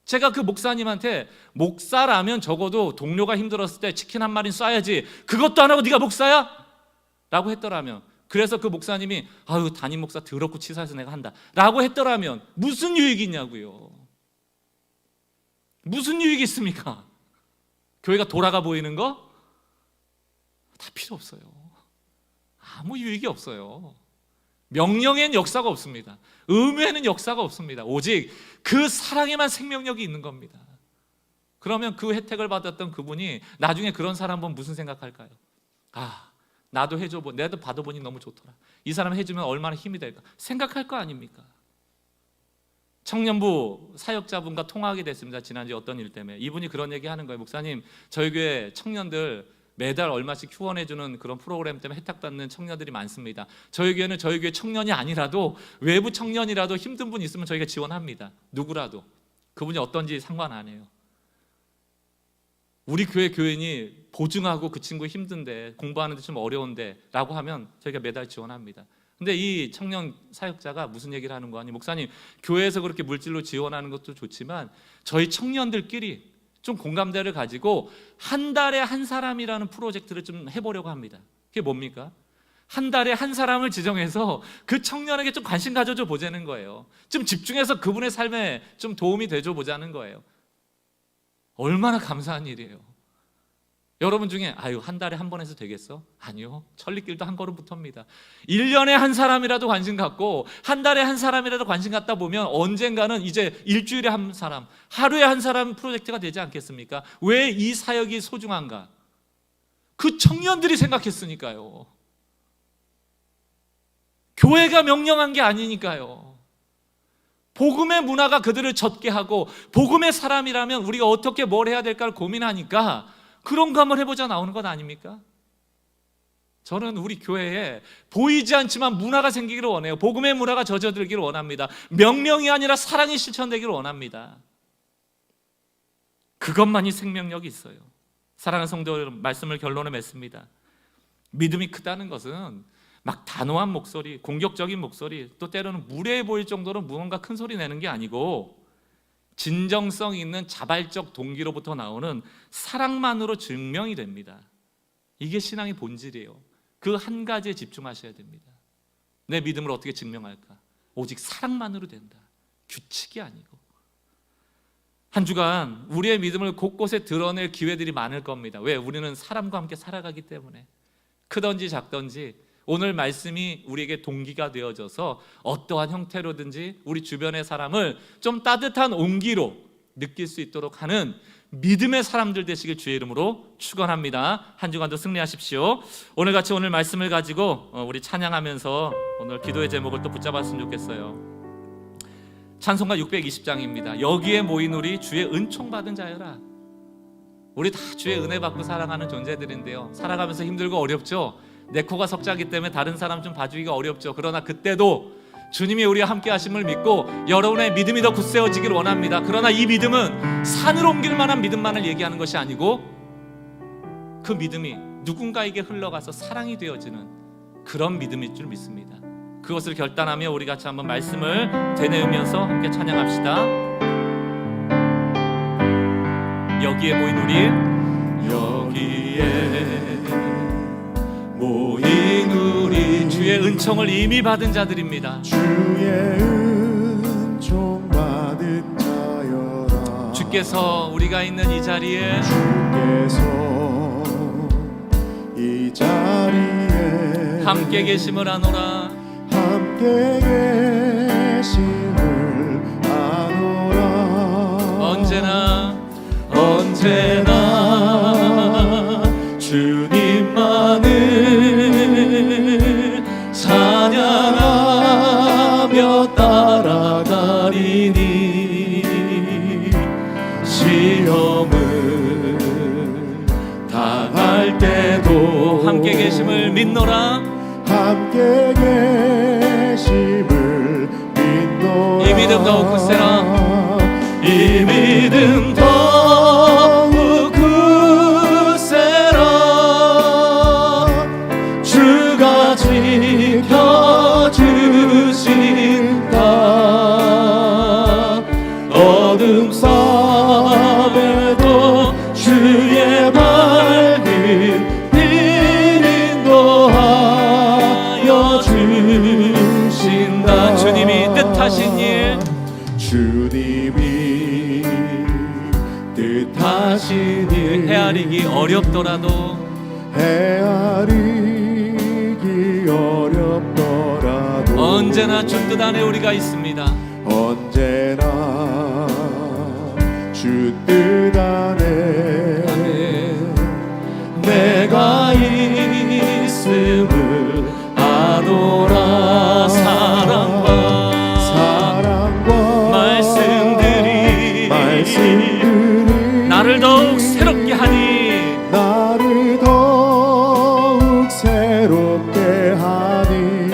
제가 그 목사님한테 목사라면 적어도 동료가 힘들었을 때 치킨 한 마리 쏴야지 그것도 안 하고 네가 목사야? 라고 했더라면, 그래서 그 목사님이 담임 목사 더럽고 치사해서 내가 한다 라고 했더라면 무슨 유익이 있냐고요. 무슨 유익이 있습니까? 교회가 돌아가 보이는 거? 다 필요 없어요. 아무 유익이 없어요. 명령에는 역사가 없습니다. 의무에는 역사가 없습니다. 오직 그 사랑에만 생명력이 있는 겁니다. 그러면 그 혜택을 받았던 그분이 나중에 그런 사람 보면 무슨 생각할까요? 나도 나도 받아보니 너무 좋더라. 이 사람 해주면 얼마나 힘이 될까 생각할 거 아닙니까? 청년부 사역자분과 통화하게 됐습니다. 지난주에 어떤 일 때문에. 이분이 그런 얘기 하는 거예요. 목사님, 저희 교회 청년들 매달 얼마씩 후원해주는 그런 프로그램 때문에 혜택받는 청년들이 많습니다. 저희 교회는 저희 교회 청년이 아니라도 외부 청년이라도 힘든 분 있으면 저희가 지원합니다. 누구라도. 그분이 어떤지 상관 안 해요. 우리 교회 교인이 보증하고 그 친구 힘든데 공부하는데 좀 어려운데 라고 하면 저희가 매달 지원합니다. 근데 이 청년 사역자가 무슨 얘기를 하는 거 아니, 목사님 교회에서 그렇게 물질로 지원하는 것도 좋지만 저희 청년들끼리 좀 공감대를 가지고 한 달에 한 사람이라는 프로젝트를 좀 해보려고 합니다. 그게 뭡니까? 한 달에 한 사람을 지정해서 그 청년에게 좀 관심 가져줘 보자는 거예요. 좀 집중해서 그분의 삶에 좀 도움이 되줘 보자는 거예요. 얼마나 감사한 일이에요. 여러분 중에 한 달에 한 번 해서 되겠어? 아니요. 천리길도 한 걸음부터입니다. 1년에 한 사람이라도 관심 갖고 한 달에 한 사람이라도 관심 갖다 보면 언젠가는 이제 일주일에 한 사람, 하루에 한 사람 프로젝트가 되지 않겠습니까? 왜 이 사역이 소중한가? 그 청년들이 생각했으니까요. 교회가 명령한 게 아니니까요. 복음의 문화가 그들을 젖게 하고 복음의 사람이라면 우리가 어떻게 뭘 해야 될까를 고민하니까 그런 거 한번 해보자 나오는 것 아닙니까? 저는 우리 교회에 보이지 않지만 문화가 생기기를 원해요. 복음의 문화가 젖어들기를 원합니다. 명령이 아니라 사랑이 실천되기를 원합니다. 그것만이 생명력이 있어요. 사랑하는 성도 여러분, 말씀을 결론에 맺습니다. 믿음이 크다는 것은 막 단호한 목소리, 공격적인 목소리, 또 때로는 무례해 보일 정도로 무언가 큰 소리 내는 게 아니고 진정성 있는 자발적 동기로부터 나오는 사랑만으로 증명이 됩니다. 이게 신앙의 본질이에요. 그 한 가지에 집중하셔야 됩니다. 내 믿음을 어떻게 증명할까? 오직 사랑만으로 된다. 규칙이 아니고. 한 주간 우리의 믿음을 곳곳에 드러낼 기회들이 많을 겁니다. 왜? 우리는 사람과 함께 살아가기 때문에. 크든지 작든지 오늘 말씀이 우리에게 동기가 되어져서 어떠한 형태로든지 우리 주변의 사람을 좀 따뜻한 온기로 느낄 수 있도록 하는 믿음의 사람들 되시길 주의 이름으로 축원합니다. 한 주간도 승리하십시오. 오늘같이 오늘 말씀을 가지고 우리 찬양하면서 오늘 기도의 제목을 또 붙잡았으면 좋겠어요. 찬송가 620장입니다. 여기에 모인 우리 주의 은총 받은 자여라. 우리 다 주의 은혜 받고 살아가는 존재들인데요, 살아가면서 힘들고 어렵죠. 내 코가 석자기 때문에 다른 사람 좀 봐주기가 어렵죠. 그러나 그때도 주님이 우리와 함께 하심을 믿고 여러분의 믿음이 더 굳세어지길 원합니다. 그러나 이 믿음은 산을 옮길 만한 믿음만을 얘기하는 것이 아니고 그 믿음이 누군가에게 흘러가서 사랑이 되어지는 그런 믿음일 줄 믿습니다. 그것을 결단하며 우리 같이 한번 말씀을 되뇌으면서 함께 찬양합시다. 여기에 모인 우리, 여기에 모인 우리 주의 은총을 이미 받은 자들입니다. 주의 은총 받은 자여라. 주께서 우리가 있는 이 자리에, 주께서 이 자리에 함께 계심을 아노라. 함께 계심을 아노라. 언제나 주님만을 찬양하며 따라가리니 시험을 당할 때도 함께 계심을 믿노라. 함께 계심을 믿노라. 이 믿음 더욱 굳세라. 이 믿음 더욱 굳세라. 주가 지켜주신다. 어둠 속에도 주의 밝은 빛 인도하여 주신다. 주님이 뜻하신 일, 주님이 뜻하신 일 헤아리기 어렵더라도 헤아리기 어렵더라도 언제나 주 뜻 안에 우리가 있습니다. 언제나 주 뜻 안에 내가 있음을 아노라. 사랑과 말씀들이 나를 더욱 새롭게 하니, 나를 더욱 새롭게 하니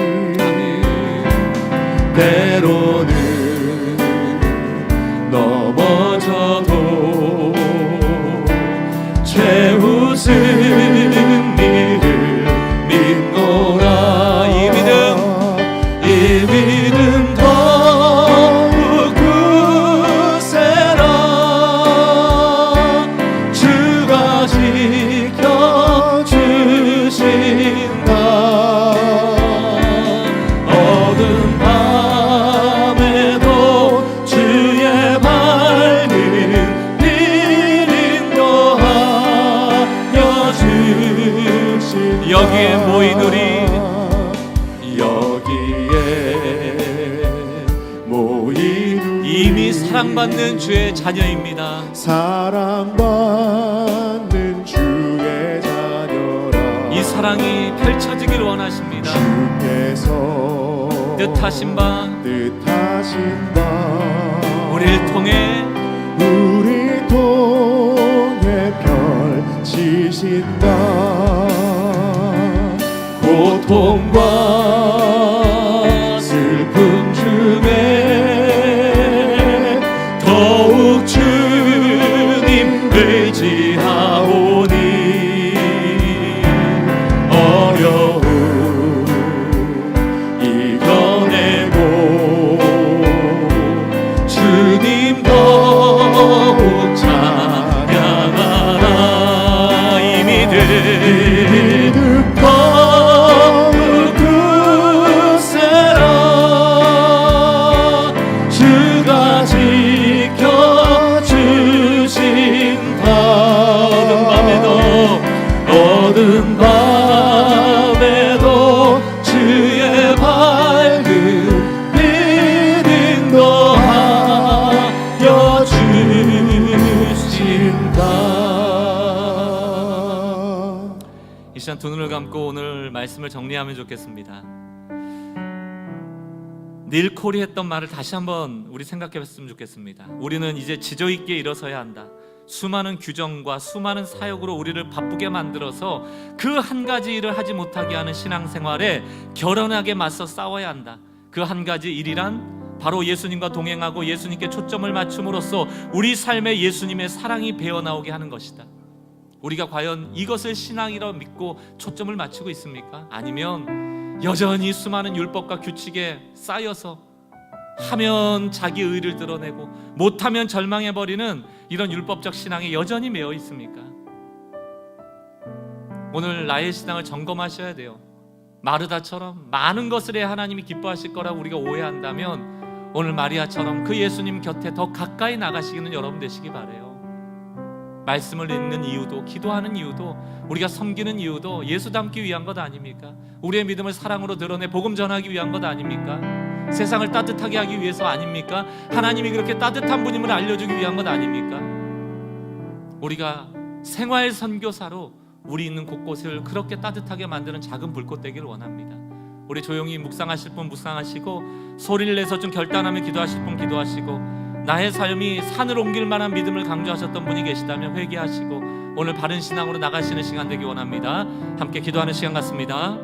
때로는 넘어져도 이미 사랑받는 주의 자녀입니다. 사랑받는 주의 자녀라. 이 사랑이 펼쳐지길 원하십니다. 주께서 뜻하신 바 우리를 통해 펼치신다. 고통과 슬픔 중에 더욱 주님 의지하오니 어려움 이겨내고 주님 더욱 찬양하라. 이 믿음 더욱 굳세라. 주가 지켜주신다. 어두운 밤에도 주의 밝은 빛 더하여 주신다. 이 시간 두 눈을 감고 오늘 말씀을 정리하면 좋겠습니다. 닐 콜이 했던 말을 다시 한번 우리 생각해 봤으면 좋겠습니다. 우리는 이제 지조 있게 일어서야 한다. 수많은 규정과 수많은 사역으로 우리를 바쁘게 만들어서 그 한 가지 일을 하지 못하게 하는 신앙생활에 결연하게 맞서 싸워야 한다. 그 한 가지 일이란 바로 예수님과 동행하고 예수님께 초점을 맞춤으로써 우리 삶에 예수님의 사랑이 배어나오게 하는 것이다. 우리가 과연 이것을 신앙이라 믿고 초점을 맞추고 있습니까? 아니면 여전히 수많은 율법과 규칙에 쌓여서 하면 자기 의를 드러내고 못하면 절망해버리는 이런 율법적 신앙에 여전히 매여 있습니까? 오늘 나의 신앙을 점검하셔야 돼요. 마르다처럼 많은 것을 해야 하나님이 기뻐하실 거라고 우리가 오해한다면 오늘 마리아처럼 그 예수님 곁에 더 가까이 나가시기는 여러분 되시기 바라요. 말씀을 읽는 이유도, 기도하는 이유도, 우리가 섬기는 이유도 예수 닮기 위한 것 아닙니까? 우리의 믿음을 사랑으로 드러내 복음 전하기 위한 것 아닙니까? 세상을 따뜻하게 하기 위해서 아닙니까? 하나님이 그렇게 따뜻한 분임을 알려주기 위한 것 아닙니까? 우리가 생활 선교사로 우리 있는 곳곳을 그렇게 따뜻하게 만드는 작은 불꽃 되기를 원합니다. 우리 조용히 묵상하실 분 묵상하시고, 소리를 내서 좀 결단하며 기도하실 분 기도하시고, 나의 삶이 산을 옮길 만한 믿음을 강조하셨던 분이 계시다면 회개하시고 오늘 바른 신앙으로 나가시는 시간 되기 원합니다. 함께 기도하는 시간 같습니다.